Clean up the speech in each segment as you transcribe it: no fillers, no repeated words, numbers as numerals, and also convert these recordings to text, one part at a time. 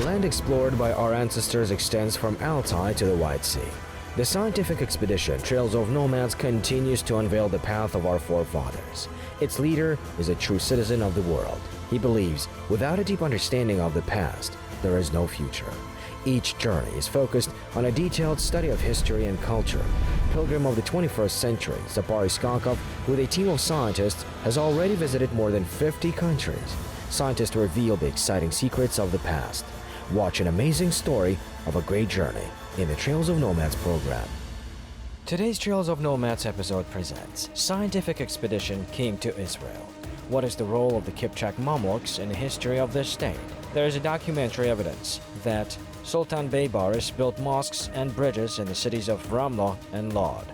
The land explored by our ancestors extends from Altai to the White Sea. The scientific expedition, Trails of Nomads, continues to unveil the path of our forefathers. Its leader is a true citizen of the world. He believes, without a deep understanding of the past, there is no future. Each journey is focused on a detailed study of history and culture. Pilgrim of the 21st century, Beibarys, with a team of scientists, has already visited more than 50 countries. Scientists reveal the exciting secrets of the past. Watch an amazing story of a great journey in the Trails of Nomads program. Today's Trails of Nomads episode presents Scientific Expedition Came to Israel. What is the role of the Kipchak Mamluks in the history of this state? There is a documentary evidence that Sultan Beibarys built mosques and bridges in the cities of Ramla and Lod.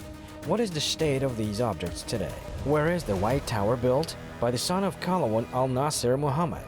What is the state of these objects today? Where is the White Tower built by the son of Qalawun al-Nasir Muhammad?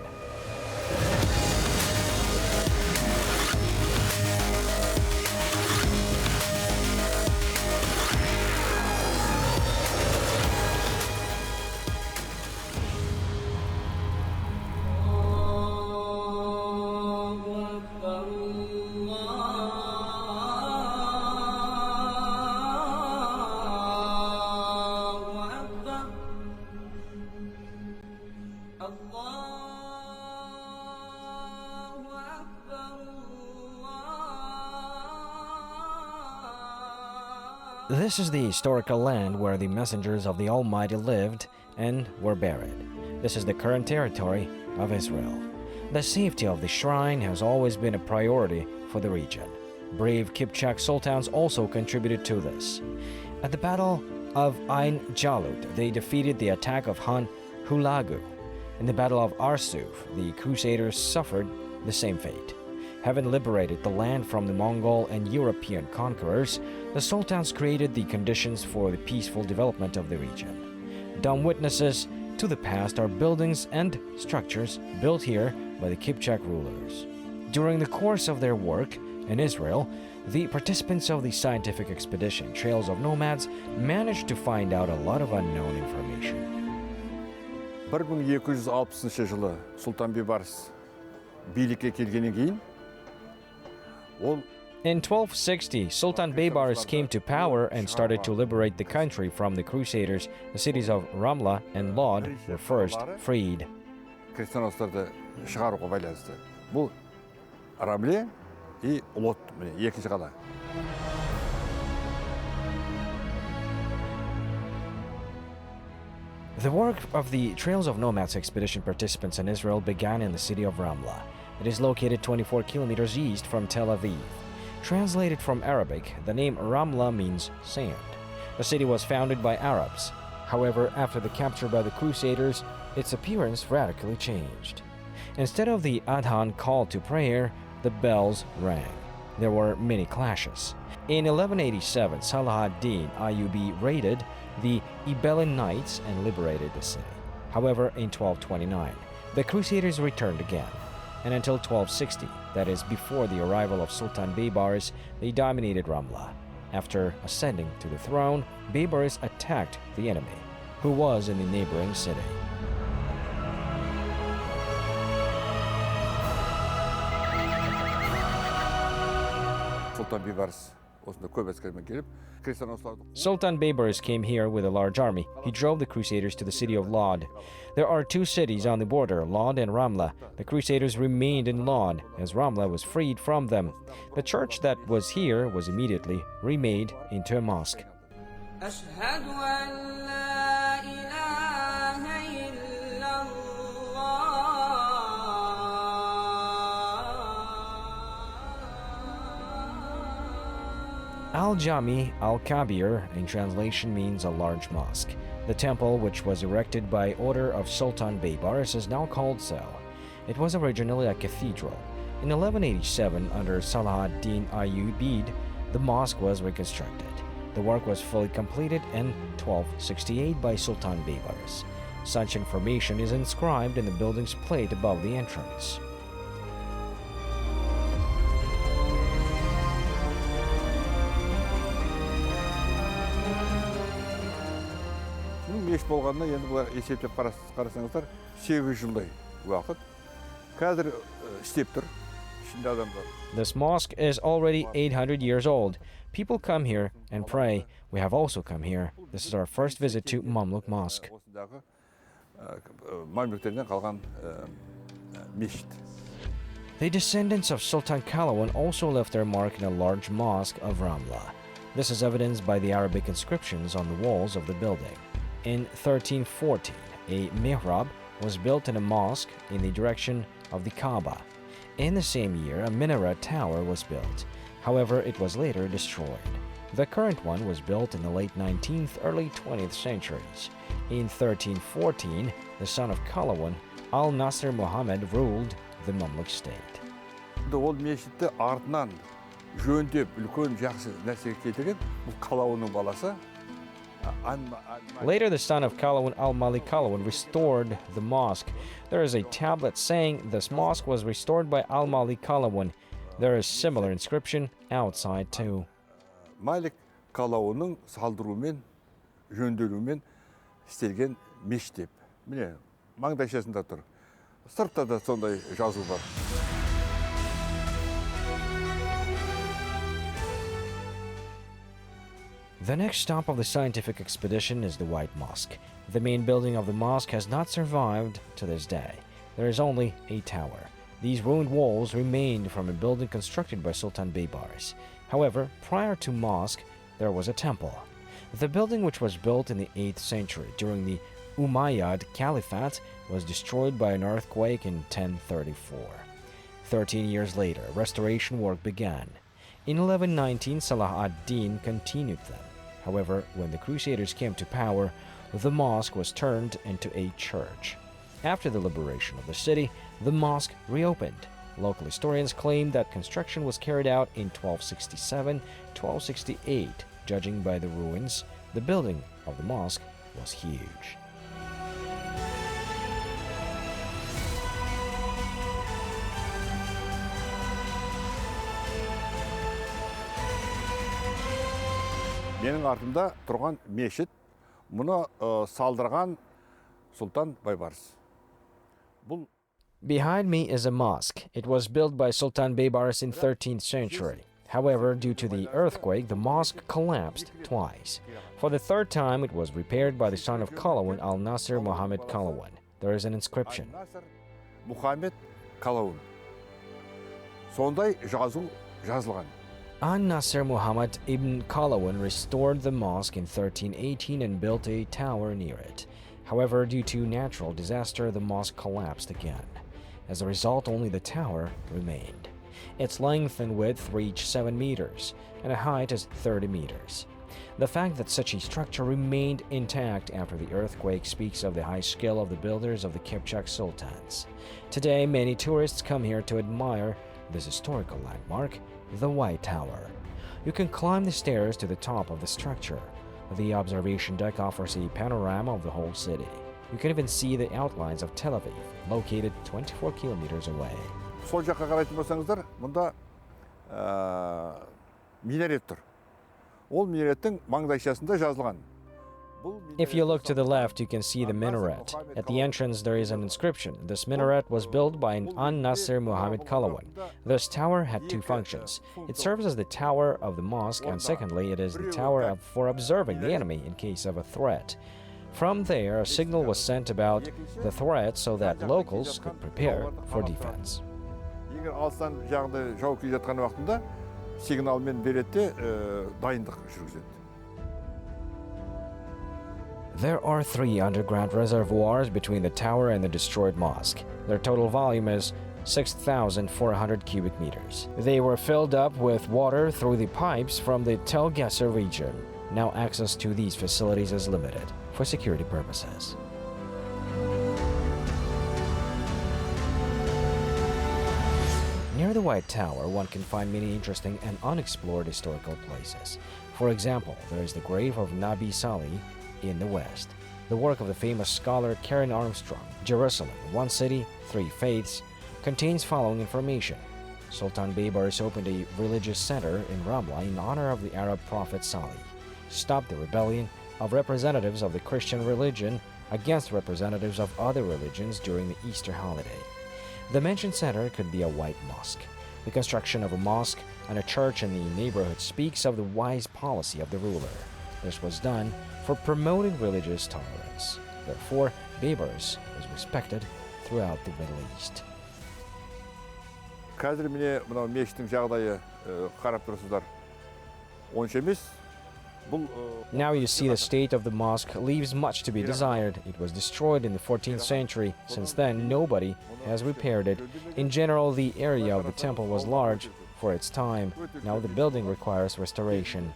This is the historical land where the messengers of the Almighty lived and were buried. This is the current territory of Israel. The safety of the shrine has always been a priority for the region. Brave Kipchak sultans also contributed to this. At the Battle of Ain Jalut, they defeated the attack of Han Hulagu. In the Battle of Arsuf, the Crusaders suffered the same fate. Having liberated the land from the Mongol and European conquerors, the sultans created the conditions for the peaceful development of the region. Dumb witnesses to the past are buildings and structures built here by the Kipchak rulers. During the course of their work in Israel, the participants of the scientific expedition Trails of Nomads managed to find out a lot of unknown information. 1260 жылы Sultan Beibarys билікке келгеннен кейін In 1260, Sultan Beibarys came to power and started to liberate the country from the Crusaders. The cities of Ramla and Lod were first freed. Крестьянстводы шығаруға байланысты. Бұл Рамле и Лод екінші қала. The work of the Trails of Nomads expedition participants in Israel began in the city of Ramla. It is located 24 kilometers east from Tel Aviv. Translated from Arabic, the name Ramla means sand. The city was founded by Arabs. However, after the capture by the Crusaders, its appearance radically changed. Instead of the adhan call to prayer, the bells rang. There were many clashes. In 1187, Salah ad-Din Ayyubi raided the Ibelin Knights and liberated the city. However, in 1229, the Crusaders returned again. And until 1260, that is before the arrival of Sultan Beibarys, they dominated Ramla. After ascending to the throne, Beibarys attacked the enemy, who was in the neighboring city. Sultan Beibarys Sultan Beibarys came here with a large army. He drove the Crusaders to the city of Lod. There are two cities on the border, Lod and Ramla. The Crusaders remained in Lod, as Ramla was freed from them. The church that was here was immediately remade into a mosque. Al-Jami al-Kabir in translation means a large mosque. The temple, which was erected by order of Sultan Beibarys, is now called Sel. It was originally a cathedral. In 1187, under Salah ad-Din Ayyubid, the mosque was reconstructed. The work was fully completed in 1268 by Sultan Beibarys. Such information is inscribed in the building's plate above the entrance. Меш болғанда енді бұлар есептеп қарасаңыздар 8 жылдай уақыт. Қазір істеп тұр. ішінде адамдар. This mosque is already 800 years old. People come here and pray. We have also come here. This is our first visit to Mamluk Mosque. Осындағы мамлюктерден қалған мешіт. The descendants of Sultan Qalawun also left their mark in a large mosque of Ramla. This is evidenced by the Arabic inscriptions on the walls of the building. In 1314, a mihrab was built in a mosque in the direction of the Kaaba. In the same year, a minaret tower was built. However, it was later destroyed. The current one was built in the late 19th, early 20th centuries. In 1314, the son of Qalawun, al-Nasir Muhammad, ruled the Mamluk state. Ол мешітті артынан жөндеп, үлкен жақсы нәрсеге келтірген, бұл Қалауынның баласы. Later, the son of Qalawun, al-Malik Qalawun, restored the mosque. There is a tablet saying this mosque was restored by al-Malik Qalawun. There is similar inscription outside too. Malik Қалауынның салдыруымен, жөнделуімен істелген мешіт деп. Міне, маңдайшасында тұр. Сыртта да сондай жазу бар. The next stop of the scientific expedition is the White Mosque. The main building of the mosque has not survived to this day. There is only a tower. These ruined walls remained from a building constructed by Sultan Beibarys. However, prior to mosque, there was a temple. The building, which was built in the 8th century during the Umayyad Caliphate, was destroyed by an earthquake in 1034. 13 years later, restoration work began. In 1119, Salah ad-Din continued them. However, when the Crusaders came to power, the mosque was turned into a church. After the liberation of the city, the mosque reopened. Local historians claim that construction was carried out in 1267-1268. Judging by the ruins, the building of the mosque was huge. Менің артымда тұрған мешіт, мұны салдырған Sultan Beibarys. Behind me is a mosque. It was built by Sultan Beibarys in 13th century. However, due to the earthquake, the mosque collapsed twice. For the third time, it was repaired by the son of Qalawun, al-Nasir Muhammad Qalawun. There is an inscription. Muhammad Qalawun. Сондай жазу жазылған. Al-Nasir Muhammad ibn Qalawun restored the mosque in 1318 and built a tower near it. However, due to natural disaster, the mosque collapsed again. As a result, only the tower remained. Its length and width reach 7 meters, and a height is 30 meters. The fact that such a structure remained intact after the earthquake speaks of the high skill of the builders of the Kipchak sultans. Today, many tourists come here to admire this historical landmark, the White Tower. You can climb the stairs to the top of the structure. The observation deck offers a panorama of the whole city. You can even see the outlines of Tel Aviv, located 24 kilometers away. Сол жаққа қарайтын болсаңыздар, мұнда Minaret тұр. Ол Minarеттің маңдайшасында жазылған. If you look to the left, you can see the minaret. At the entrance, there is an inscription. This minaret was built by an al-Nasir Muhammad Qalawun. This tower had two functions. It serves as the tower of the mosque, and secondly, it is the tower for observing the enemy in case of a threat. From there, a signal was sent about the threat so that locals could prepare for defense. Егер алыстан жағында жау келе жатқан уақытында сигналмен береді, дайындық жүргізеді. There are 3 underground reservoirs between the tower and the destroyed mosque. Their total volume is 6,400 cubic meters. They were filled up with water through the pipes from the Tel Gasser region. Now access to these facilities is limited for security purposes. Near the White Tower, one can find many interesting and unexplored historical places. For example, there is the grave of Nabi Salih in the west, the work of the famous scholar Karen Armstrong. Jerusalem, one city, 3 faiths, contains following information. Sultan Beibarys opened a religious center in Ramla in honor of the Arab prophet Salih, stopped the rebellion of representatives of the Christian religion against representatives of other religions during the Easter holiday. The mentioned center could be a white mosque. The construction of a mosque and a church in the neighborhood speaks of the wise policy of the ruler. This was done for promoting religious tolerance. Therefore, Beibarys was respected throughout the Middle East. Қазір міне мынау мешіттің жағдайы қарап тұрсыздар. Онша емес. Now you see the state of the mosque leaves much to be desired. It was destroyed in the 14th century. Since then, nobody has repaired it. In general, the area of the temple was large for its time. Now the building requires restoration.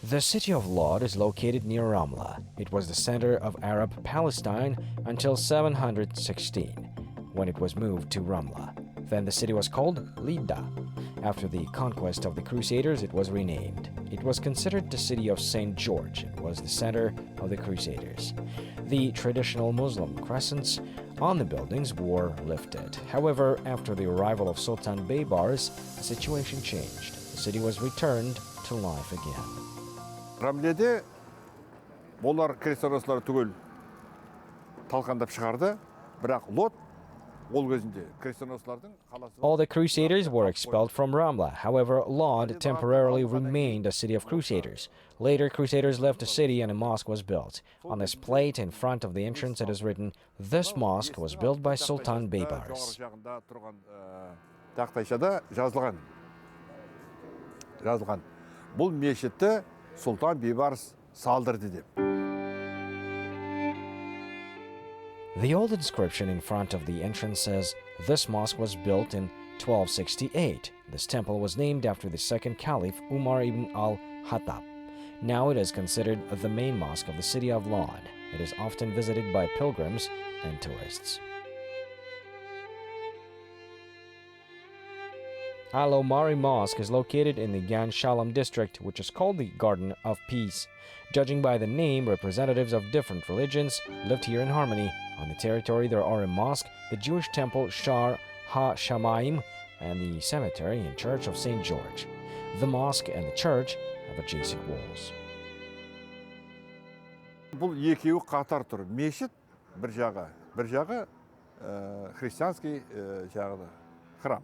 The city of Lod is located near Ramla. It was the center of Arab Palestine until 716, when it was moved to Ramla. Then the city was called Lida. After the conquest of the Crusaders, it was renamed. It was considered the city of St. George. It was the center of the Crusaders. The traditional Muslim crescents on the buildings were lifted. However, after the arrival of Sultan Beibarys, the situation changed. The city was returned to life again. Рамледе болар крестоносылар түгел талқандап шығарды, бірақ Лод ол кезінде крестоносылардың қаласы. All the Crusaders were expelled from Ramla. However, Lod temporarily remained a city of Crusaders. Later, Crusaders left the city and a mosque was built. On this plate in front of the entrance it is written, "This mosque was built by Sultan Beibarys." Тақтайшада жазылған. Бұл мешітті Sultan Beibarys салдырды деп. The old inscription in front of the entrance says, "This mosque was built in 1268. This temple was named after the second caliph Umar ibn al-Khattab. Now it is considered the main mosque of the city of Lod. It is often visited by pilgrims and tourists. Al-Omari Mosque is located in the Gan Shalom district, which is called the Garden of Peace. Judging by the name, representatives of different religions lived here in harmony. On the territory there are a mosque, the Jewish temple Shar HaShamayim, and the cemetery and church of St. George. The mosque and the church have adjacent walls. Бұл екеуі қатар тұр. Мешіт бір жағы христианский жағы храм.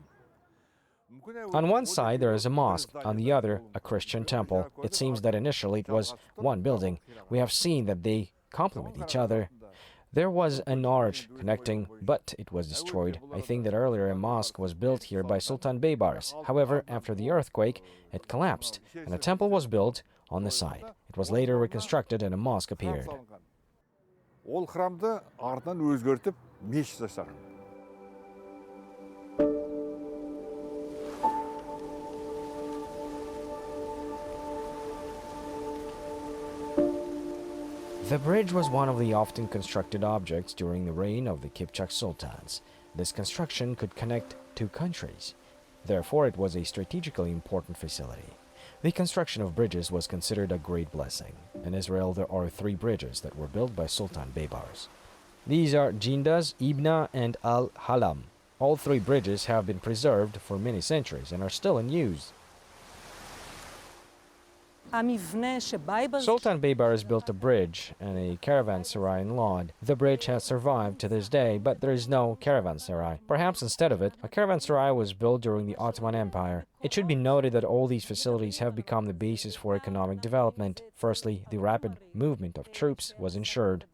On one side there is a mosque, on the other a Christian temple. It seems that initially it was one building. We have seen that they complement each other. There was an arch connecting, but it was destroyed. I think that earlier a mosque was built here by Sultan Beibarys. However, after the earthquake, it collapsed, and a temple was built on the side. It was later reconstructed and a mosque appeared. Ол храмды артынан өзгертіп мешіт жасаған. The bridge was one of the often constructed objects during the reign of the Kipchak sultans. This construction could connect two countries. Therefore, it was a strategically important facility. The construction of bridges was considered a great blessing. In Israel, there are 3 bridges that were built by Sultan Beibarys. These are Jaundice, Ibna, and Al-Halam. All 3 bridges have been preserved for many centuries and are still in use. Sultan Beibarys built a bridge and a caravanserai in Lod. The bridge has survived to this day, but there is no caravanserai. Perhaps instead of it, a caravanserai was built during the Ottoman Empire. It should be noted that all these facilities have become the basis for economic development. Firstly, the rapid movement of troops was ensured.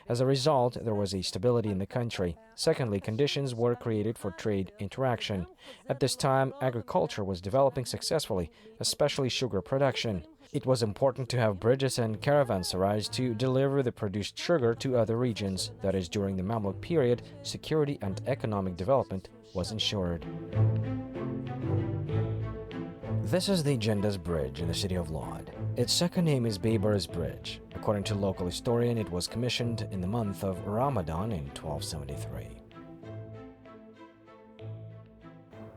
As a result, there was a stability in the country. Secondly, conditions were created for trade interaction. At this time, agriculture was developing successfully, especially sugar production. It was important to have bridges and caravanserais to deliver the produced sugar to other regions. That is, during the Mamluk period, security and economic development was ensured. This is the Jaundice Bridge in the city of Lod. Its second name is Beibarys Bridge. According to local historian, it was commissioned in the month of Ramadan in 1273.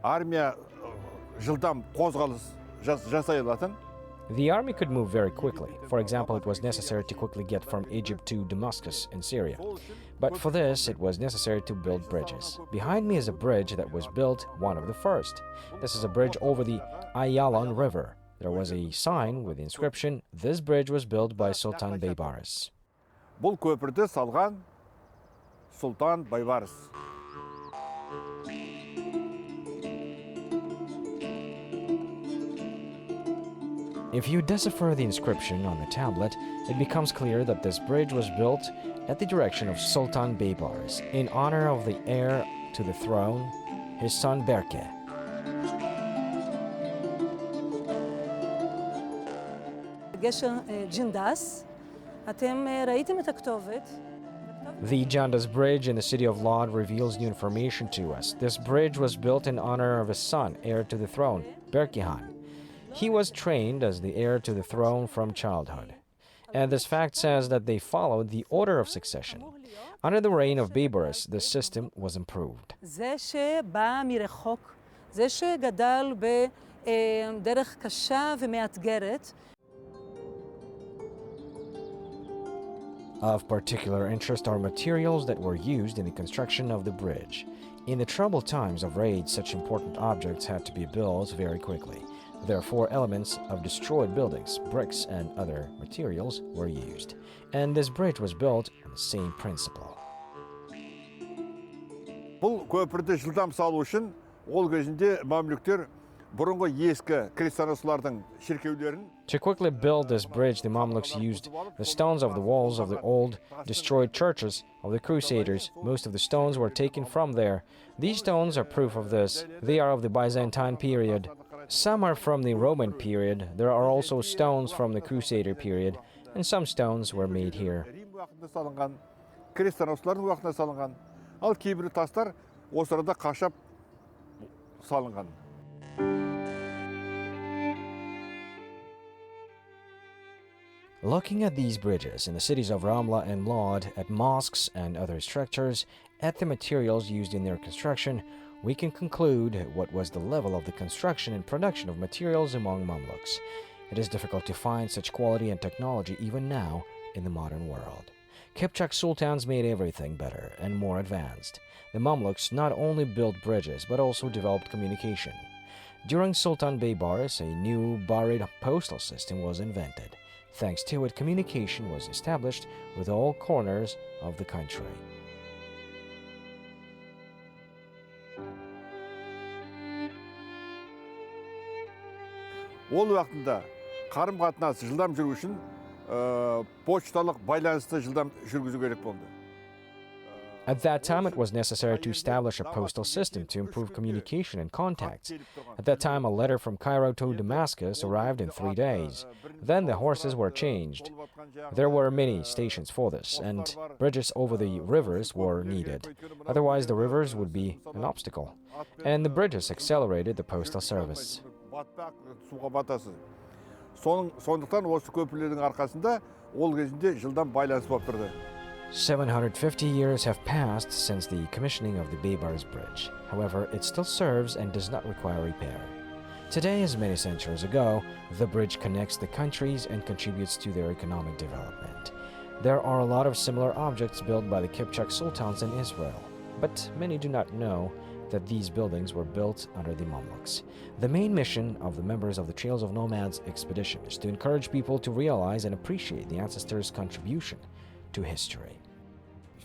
Армия жылдам қозғалыс жасай алатын. The army could move very quickly. For example, it was necessary to quickly get from Egypt to Damascus in Syria. But for this, it was necessary to build bridges. Behind me is a bridge that was built, one of the first. This is a bridge over the Ayalon River. There was a sign with the inscription, "This bridge was built by Sultan Beibarys." Бұл көпірді салған Sultan Beibarys. If you decipher the inscription on the tablet, it becomes clear that this bridge was built at the direction of Sultan Beibarys in honor of the heir to the throne, his son Berke. גשר ג'ינדס, אתם ראיתם את הכתובת. The Jaundice Bridge in the city of Lod reveals new information to us. This bridge was built in honor of his son, heir to the throne, Berkihan. He was trained as the heir to the throne from childhood. And this fact says that they followed the order of succession. Under the reign of Beibarys, the system was improved. זה שבא מרחוק, זה שגדל בדרך קשה ומאתגרת. Of particular interest are materials that were used in the construction of the bridge. In the troubled times of raids, such important objects had to be built very quickly. Therefore, elements of destroyed buildings, bricks, and other materials were used. And this bridge was built on the same principle. Бұл көпірді жылдам салу үшін ол кезінде мамлюктер бұрынғы ескі крестьяншылардың шіркеулерін. To quickly build this bridge, the Mamluks used the stones of the walls of the old, destroyed churches of the Crusaders. Most of the stones were taken from there. These stones are proof of this. They are of the Byzantine period. Some are from the Roman period. There are also stones from the Crusader period, and some stones were made here. Рим уақытында салынған, крестьяншылардың уақытында салынған, ал кейбір тастар осы арада қашап салынған. Looking at these bridges in the cities of Ramla and Lod, at mosques and other structures, at the materials used in their construction, we can conclude what was the level of the construction and production of materials among Mamluks. It is difficult to find such quality and technology even now in the modern world. Kipchak sultans made everything better and more advanced. The Mamluks not only built bridges but also developed communication. During Sultan Beibarys, a new buried postal system was invented. Thanks to it, communication was established with all corners of the country. Ол уақытында қарым-қатынас жылдам жүру үшін почталық байланысты жылдам жүргізу керек болды. At that time, it was necessary to establish a postal system to improve communication and contacts. At that time, a letter from Cairo to Damascus arrived in 3 days. Then the horses were changed. There were many stations for this, and bridges over the rivers were needed. Otherwise, the rivers would be an obstacle, and the bridges accelerated the postal service. Сондықтан осы көпірлердің арқасында ол кезінде жылдам байланыс болып тұрды. 750 years have passed since the commissioning of the Beibarys Bridge. However, it still serves and does not require repair. Today, as many centuries ago, the bridge connects the countries and contributes to their economic development. There are a lot of similar objects built by the Kipchak sultans in Israel, but many do not know that these buildings were built under the Mamluks. The main mission of the members of the Trails of Nomads expedition is to encourage people to realize and appreciate the ancestors' contribution to history.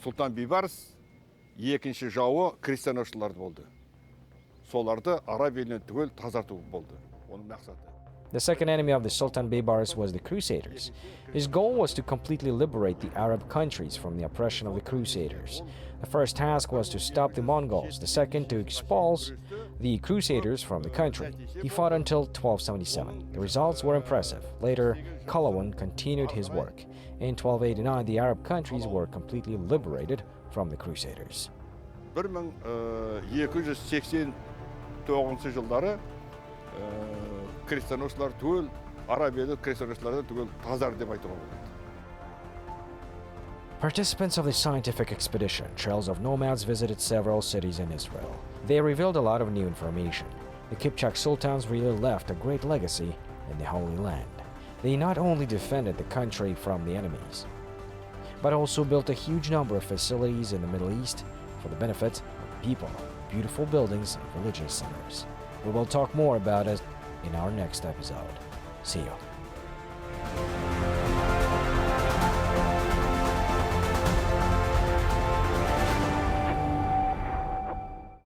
Sultan Beibarys екінші жауы крестьяншылар болды. Соларды араб елінен түгел тазарту болды. Оның мақсаты. The second enemy of the Sultan Beibarys was the Crusaders. His goal was to completely liberate the Arab countries from the oppression of the Crusaders. The first task was to stop the Mongols, the second to expulse the Crusaders from the country. He fought until 1277. The results were impressive. Later, Qalawun continued his work. In 1289, the Arab countries were completely liberated from the Crusaders. 1289 жылдары крестьяншылар түгел, араб елі крестьяншыларды түгел тазар деп айтуға болады. Participants of the scientific expedition, Trails of Nomads, visited several cities in Israel. They revealed a lot of new information. The Kipchak sultans really left a great legacy in the Holy Land. They not only defended the country from the enemies, but also built a huge number of facilities in the Middle East for the benefit of the people, beautiful buildings and religious centers. We will talk more about it in our next episode. See you.